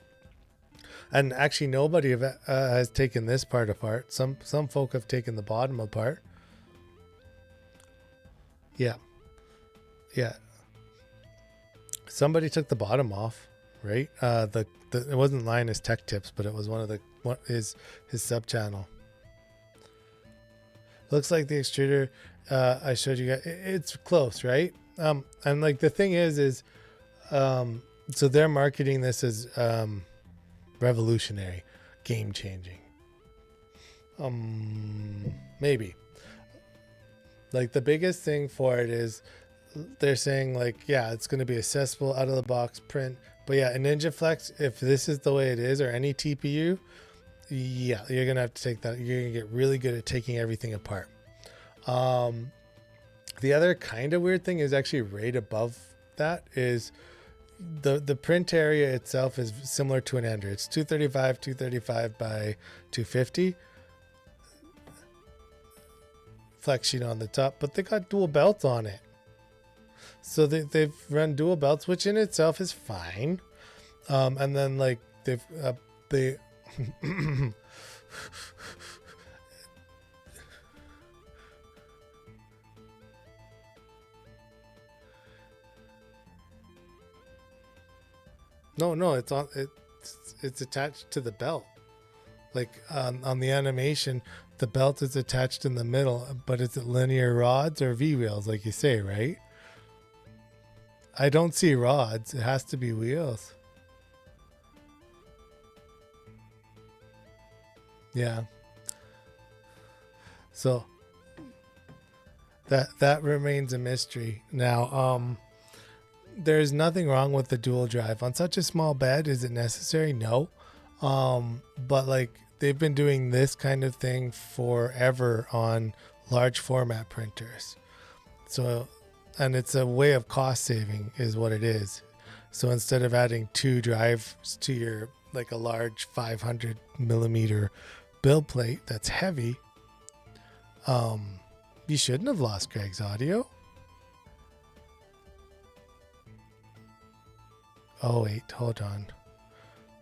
and actually nobody has taken this part apart. Some folk have taken the bottom apart. Yeah somebody took the bottom off, right? It wasn't Linus Tech Tips, but it was his sub channel. Looks like the extruder I showed you guys. It's close, right? And like the thing is so they're marketing this as revolutionary, game changing. Maybe. Like the biggest thing for it is they're saying like, yeah, it's going to be accessible out of the box print. But yeah, in Ninja Flex, if this is the way it is, or any TPU, yeah, you're going to have to take that. You're going to get really good at taking everything apart. The other kind of weird thing is actually right above that is the print area itself is similar to an ender. It's 235 by 250. Flex sheet on the top, but they got dual belts on it. So they've run dual belts, which in itself is fine. And then like they no, it's attached to the belt. Like on the animation, the belt is attached in the middle, but is it linear rods or V wheels, like you say, right? I don't see rods. It has to be wheels. Yeah. So that remains a mystery. Now, there's nothing wrong with the dual drive. On such a small bed, is it necessary? No. But like they've been doing this kind of thing forever on large format printers. So, and it's a way of cost saving is what it is. So instead of adding 2 drives to your, like a large 500 millimeter build plate that's heavy, you shouldn't have lost Greg's audio. Oh wait, hold on.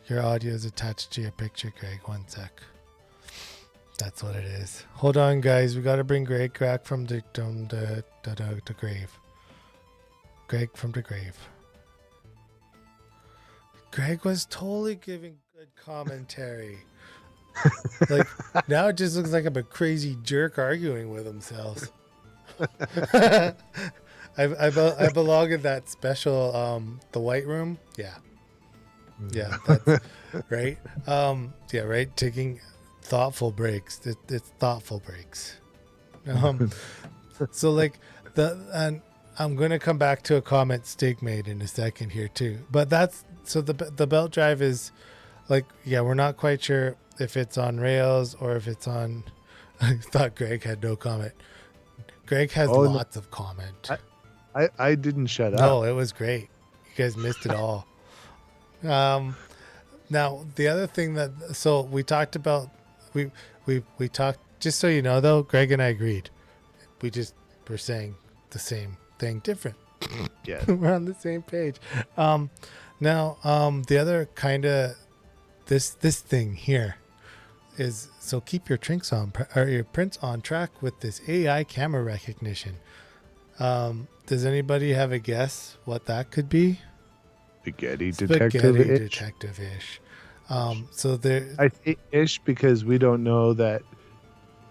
Your audio is attached to your picture, Greg. 1 sec. That's what it is. Hold on, guys. We got to bring Greg back from the grave. Greg from the grave. Greg was totally giving good commentary. Like, now it just looks like I'm a crazy jerk arguing with himself. I belong in that special, the White Room. Yeah. Yeah, that's right. Yeah, right. Taking thoughtful breaks. It's thoughtful breaks. So like and I'm going to come back to a comment Steak made in a second here too. But that's, so the belt drive is like, yeah, we're not quite sure if it's on rails or if it's on, I thought Greg had no comment. Greg has lots of comment. I didn't shut up. No, it was great. You guys missed it all. Now the other thing so we talked about, we talked, just so you know though, Greg and I agreed. We're saying the same thing different. Yeah. We're on the same page. Now, the other kind of this thing here, is so keep your prints on track with this AI camera recognition. Does anybody have a guess what that could be? Spaghetti Spaghetti detective-ish. detective-ish. So there. I say ish because we don't know that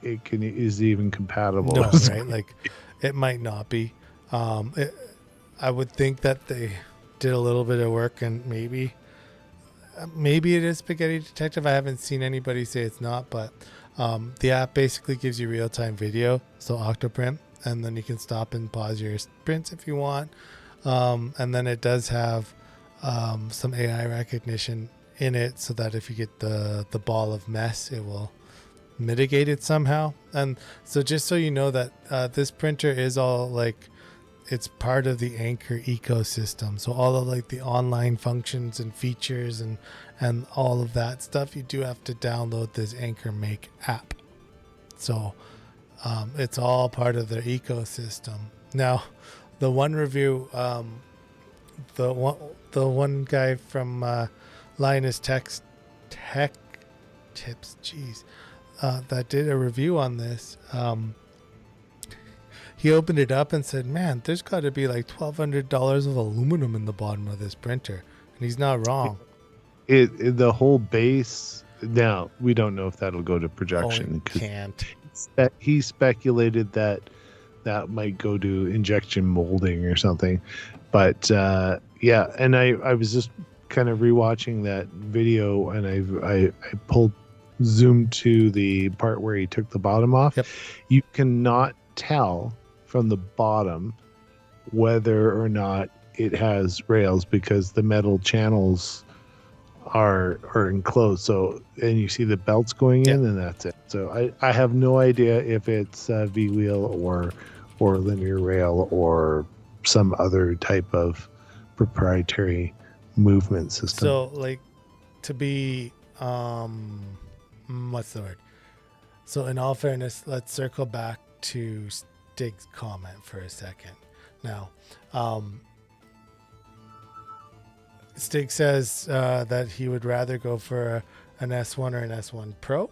is even compatible. No, right? Like, it might not be. I would think that they did a little bit of work, and maybe it is Spaghetti Detective. I haven't seen anybody say it's not, but the app basically gives you real-time video, so Octoprint, and then you can stop and pause your prints if you want. And then it does have some AI recognition in it, so that if you get the ball of mess, it will mitigate it somehow. And so just so you know that this printer is all like, it's part of the Anchor ecosystem. So all of like the online functions and features and all of that stuff, you do have to download this Anchor Make app. So it's all part of their ecosystem. Now, the one review, the one guy from Linus Tech Tips, that did a review on this. He opened it up and said, "Man, there's got to be like $1,200 of aluminum in the bottom of this printer," and he's not wrong. The whole base. Now we don't know if that'll go to production. Can't. He speculated that might go to injection molding or something, but yeah. And I was just kind of rewatching that video, and I zoomed to the part where he took the bottom off. Yep. You cannot tell from the bottom whether or not it has rails because the metal channels are enclosed. So, and you see the belts going in, and that's it. So I have no idea if it's V-wheel or linear rail or some other type of proprietary movement system. So, like, to be what's the word? So in all fairness, let's circle back to Stig's comment for a second. Now, Stig says that he would rather go for an S1 or an S1 Pro,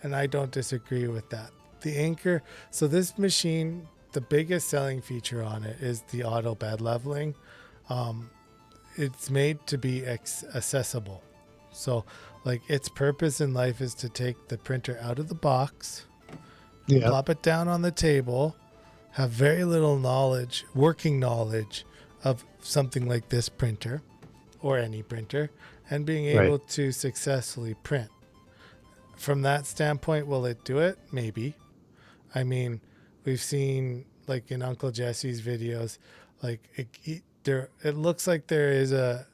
and I don't disagree with that. The Anchor, so this machine, the biggest selling feature on it is the auto bed leveling. It's made to be accessible. So, like, its purpose in life is to take the printer out of the box, plop it down on the table, have very little knowledge, working knowledge of something like this printer or any printer, and being able to successfully print. From that standpoint, will it do it? Maybe. I mean, we've seen, like in Uncle Jesse's videos, like it looks like there is a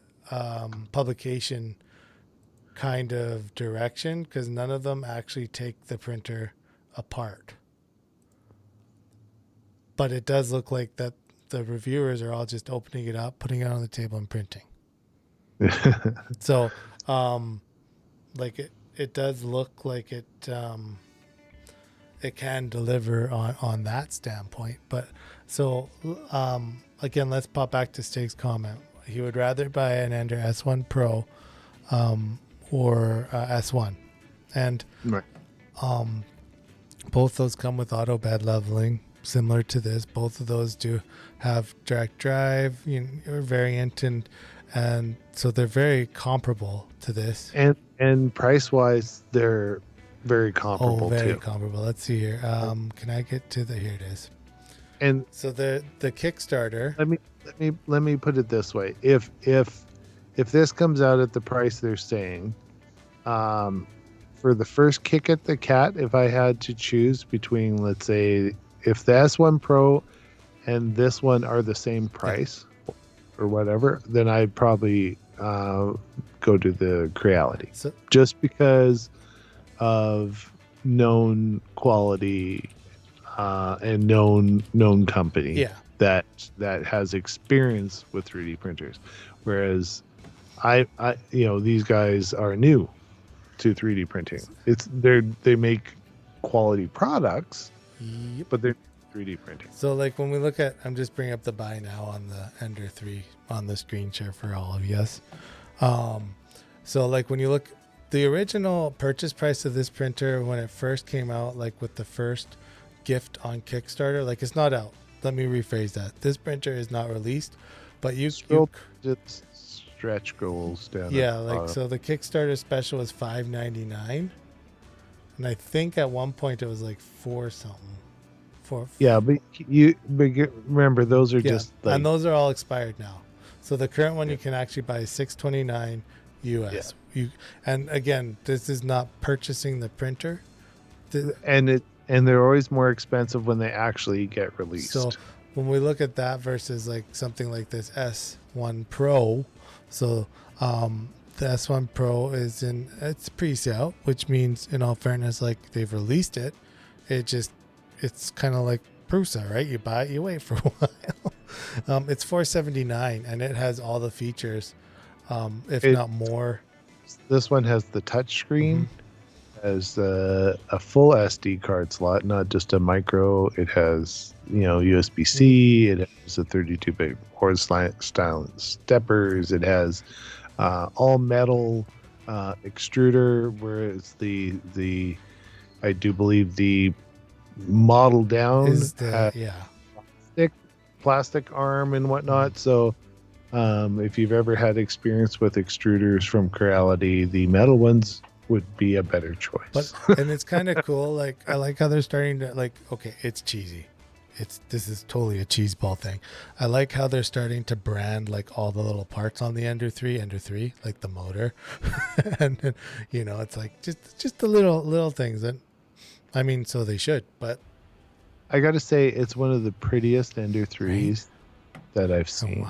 publication kind of direction, because none of them actually take the printer apart. But it does look like that the reviewers are all just opening it up, putting it on the table, and printing. So, like it does look like it can deliver on that standpoint. But so again, let's pop back to Stig's comment. He would rather buy an Ender S1 Pro or S1, and both those come with auto bed leveling, similar to this. Both of those do have direct drive, or variant, and so they're very comparable to this. And price wise, they're very comparable. Very comparable. Let's see here. Can I get to here it is. And so the Kickstarter. Let me put it this way: if this comes out at the price they're saying, for the first kick at the cat, if I had to choose between, let's say, if the S1 Pro and this one are the same price or whatever, then I'd probably go to the Creality, just because of known quality and known company that has experience with 3D printers, whereas I these guys are new to 3D printing. They make quality products, but they're 3D printing. So like when we look at, I'm just bringing up the buy now on the Ender 3 on the screen share for all of you. So like when you look the original purchase price of this printer when it first came out, like with the first gift on Kickstarter, like it's not out. Let me rephrase that. This printer is not released, but you Scroll just stretch goals down. yeah, like so the Kickstarter special was $5.99, and I think at one point it was like four something. Yeah, but remember those are just like, and those are all expired now. So the current one you can actually buy is $629 US. And again, this is not purchasing the printer. And they're always more expensive when they actually get released. So when we look at that versus like something like this S1 Pro, so the S1 Pro it's pre-sale, which means in all fairness, like they've released it. It's kind of like Prusa, right? You buy it, you wait for a while. It's $479 and it has all the features, if not more. This one has the touch screen, has a full SD card slot, not just a micro. It has, USB-C. It has a 32-bit style steppers. It has all metal extruder, whereas the I do believe the model down Is plastic arm and whatnot. So if you've ever had experience with extruders from Creality, the metal ones would be a better choice. And it's kind of cool. Like I like how they're starting to okay, it's cheesy. This is totally a cheese ball thing. I like how they're starting to brand like all the little parts on the Ender 3, like the motor. And then, it's like just the little things that, I mean, so they should, but I got to say it's one of the prettiest Ender 3s that I've seen.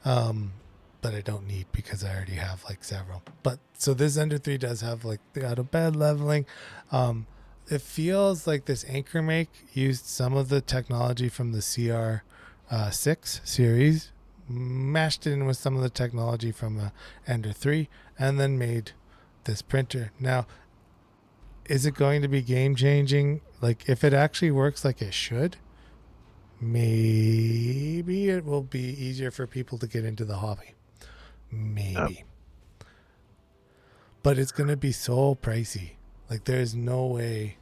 But I don't need because I already have like several. But so this Ender 3 does have like the auto bed leveling. It feels like this Anchor Make used some of the technology from the CR6 series, mashed it in with some of the technology from the Ender 3, and then made this printer. Now, is it going to be game changing? Like if it actually works like it should, maybe it will be easier for people to get into the hobby. Maybe. But it's going to be so pricey. Like there's no way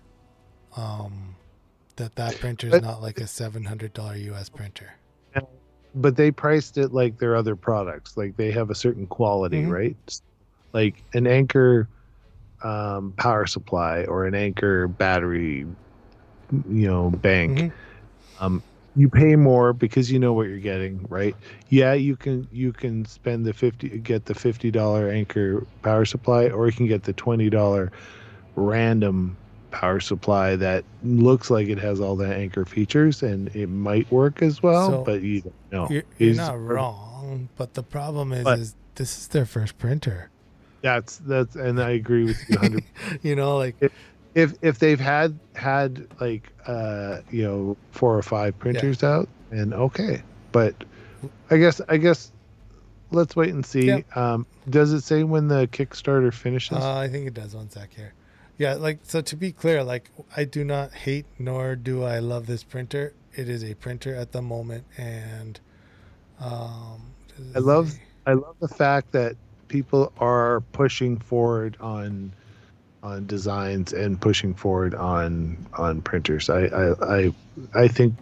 that printer is not like a $700 US printer. But they priced it like their other products. Like they have a certain quality, right? Like an Anchor power supply or an Anchor battery, bank. You pay more because you know what you're getting, right? Yeah, you can spend get the $50 Anchor power supply, or you can get the $20 random power supply that looks like it has all the Anchor features, and it might work as well, but you don't know. You're not wrong, but the problem is this is their first printer. That's and I agree with you 100%. Like if they've had like 4 or 5 printers out, and okay, but I guess let's wait and see. Does it say when the Kickstarter finishes? I think it does. One sec here. Yeah, like, so to be clear, like I do not hate nor do I love this printer. It is a printer at the moment, and I love the fact that people are pushing forward on designs and pushing forward on printers. I think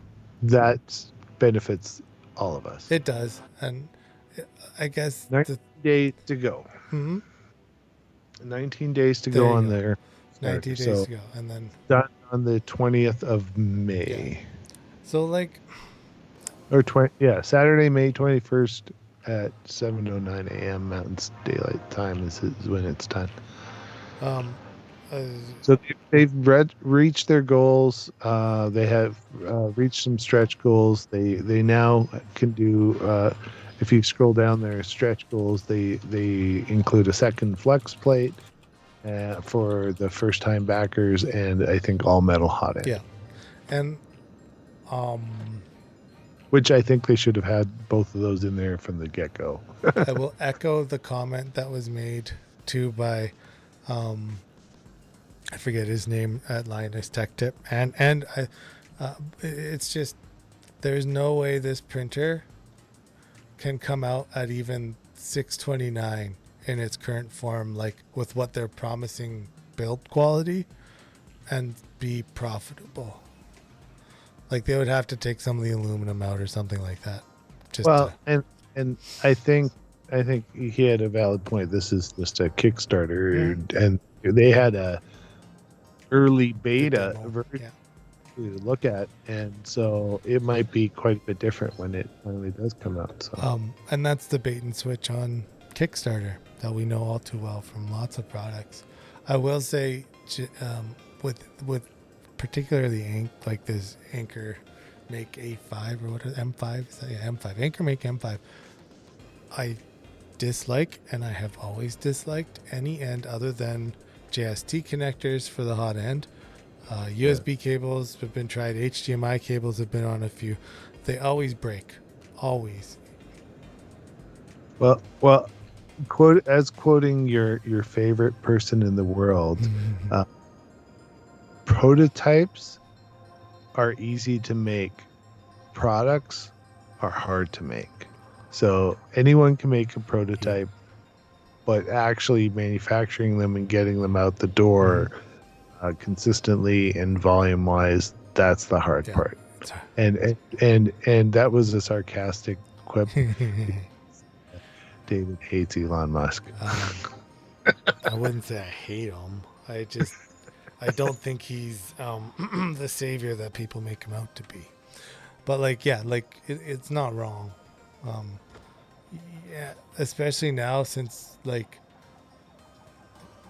that benefits all of us. It does, and I guess 19 days to go. 19 days to go on there. 90 days to go, and then done on the 20th of May. Yeah. So Saturday, May 21st at 7:09 a.m. Mountain Daylight Time is when it's done. So they've reached their goals. They have reached some stretch goals. They now can do. If you scroll down their stretch goals, they include a second flex plate for the first time backers, and I think all metal hot end. Yeah, and which I think they should have had both of those in there from the get go. I will echo the comment that was made too by I forget his name at Linus Tech Tip, and I, it's just there's no way this printer can come out at even $629 in its current form, like with what they're promising build quality, and be profitable. Like they would have to take some of the aluminum out or something like that. Just Well, to, and I think he had a valid point. This is just a Kickstarter, and they had a early the beta demo. version Yeah. to look at, and so it might be quite a bit different when it finally does come out. So And that's the bait and switch on Kickstarter that we know all too well from lots of products. I will say, with particularly like this Anchor Make A5 or what is M5? Is that, yeah, M5. Anchor Make M5. I dislike, and I have always disliked any end other than JST connectors for the hot end. USB cables have been tried. HDMI cables have been on a few. They always break. Always. well, quoting your favorite person in the world, prototypes are easy to make. Products are hard to make. So anyone can make a prototype, but actually manufacturing them and getting them out the door consistently and volume wise, that's the hard part. And that was a sarcastic quip. David hates Elon Musk. I wouldn't say I hate him. I don't think he's the savior that people make him out to be. But it's not wrong. Yeah, especially now since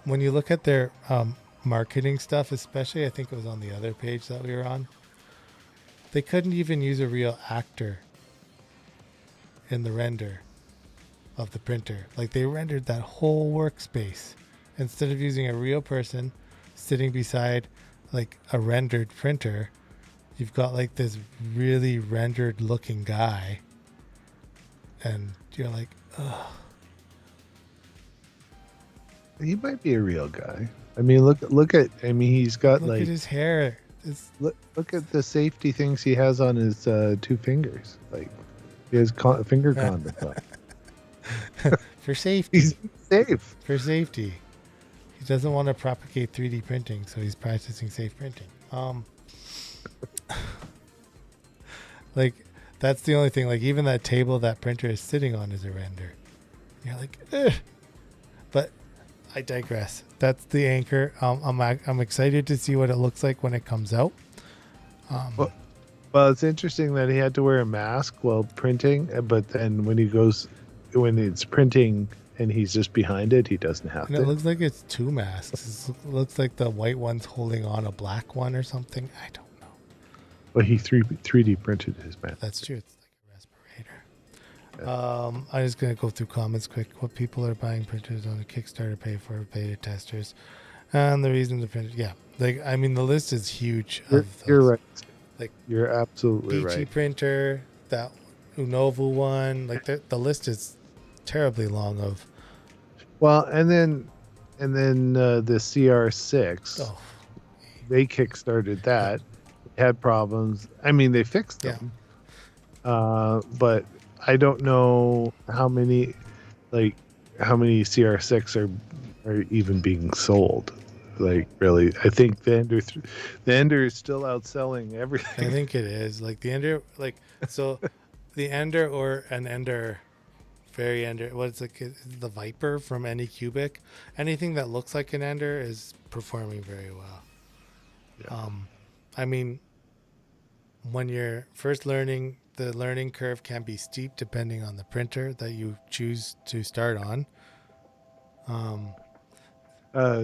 when you look at their marketing stuff, especially I think it was on the other page that we were on, they couldn't even use a real actor in the render of the printer. Like they rendered that whole workspace instead of using a real person sitting beside like a rendered printer. You've got like this really rendered looking guy, and you're like, ugh. He might be a real guy. I mean, he's got Look at his hair. Look at the safety things he has on his 2 fingers. Like he has finger condoms on. For safety. He's safe. For safety. He doesn't want to propagate 3D printing, so he's practicing safe printing. Like that's the only thing. Like even that table that printer is sitting on is a render. You're like, ugh. But I digress. That's the Anchor. I'm excited to see what it looks like when it comes out. Well, it's interesting that he had to wear a mask while printing, but then when it's printing and he's just behind it, he doesn't have to. It looks like it's 2 masks. It looks like the white one's holding on a black one or something. I don't know. Well, he 3D printed his mask. That's true. It's like a respirator. I'm just going to go through comments quick. What people are buying printers on a Kickstarter pay for beta testers. And the reason the printers, the list is huge. You're right. Like you're absolutely BT right. printer, that Unovu one, like the list is terribly long of. Well, and then the CR6, they kickstarted that. Had problems. I mean, they fixed them. But I don't know how many CR6 are even being sold. Like really, I think the Ender is still outselling everything. I think it is like the Ender, the Ender or an Ender, very Ender. What's the Viper from Anycubic? Anything that looks like an Ender is performing very well. Yeah. I mean, when you're first learning, the learning curve can be steep depending on the printer that you choose to start on.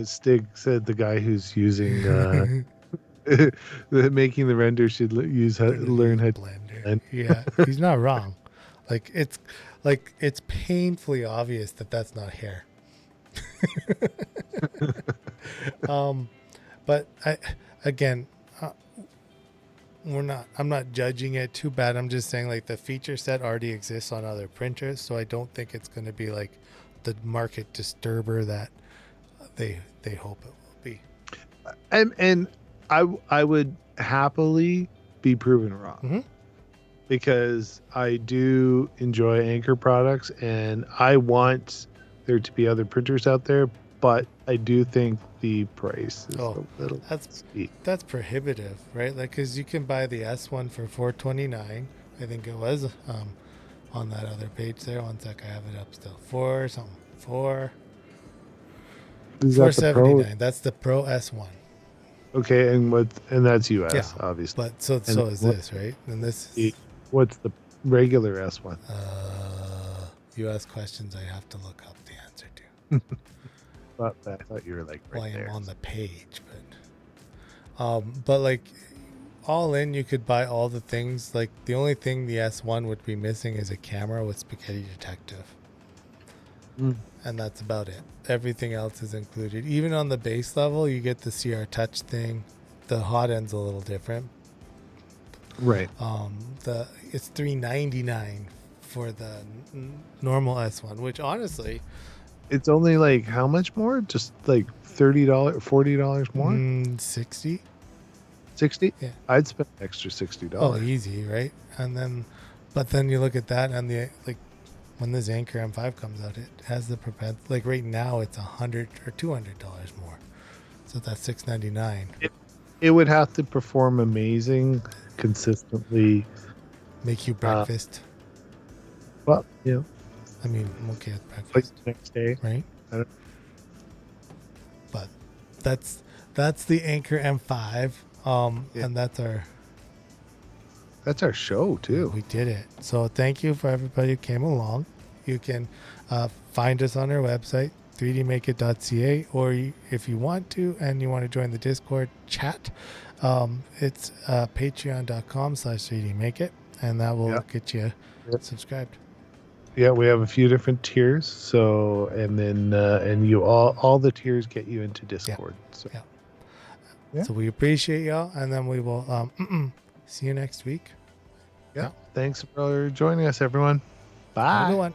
Stig said the guy who's using making the render should learn how to blender. Yeah, he's not wrong. It's painfully obvious that that's not hair. But I'm not judging it too bad. I'm just saying the feature set already exists on other printers, so I don't think it's going to be like the market disturber that they hope it will be. And I would happily be proven wrong, because I do enjoy Anchor products, and I want there to be other printers out there, but I do think the price is a little steep. That's prohibitive, right? Like, because you can buy the S1 for $429. I think it was on that other page there. One sec, I have it up still. Is that the Pro? $479. That's the Pro S1. Okay, and that's US, obviously. But so is this, right? And this is, what's the regular S1? US questions I have to look up the answer to. I thought you were like right there. I'm on the page, but like all in, you could buy all the things. Like the only thing the S1 would be missing is a camera with Spaghetti Detective. And that's about it. Everything else is included. Even on the base level, you get the CR Touch thing. The hot end's a little different. Right. It's $399 for the normal S1, which honestly, it's only like how much more? Just like $30, $40 more? 60. 60? Yeah. I'd spend an extra $60. Oh, easy, right? But then you look at that and when this Anchor M5 comes out, it has the propensity, like right now it's $100 or $200 more. So that's $699. It would have to perform amazing, consistently. Make you breakfast. Well, yeah. I mean, I'm okay with breakfast. Like the next day. Right? But that's the Anchor M5. And that's our show too. We did it. So thank you for everybody who came along. You can find us on our website, 3dmakeit.ca, or if you want to and you want to join the Discord chat, it's patreon.com/3dmakeit, and that will get you subscribed. Yeah, we have a few different tiers. So, and then and you all the tiers get you into Discord. So we appreciate y'all, and then we will see you next week. Yeah. Thanks for joining us, everyone. Bye. Have a good one.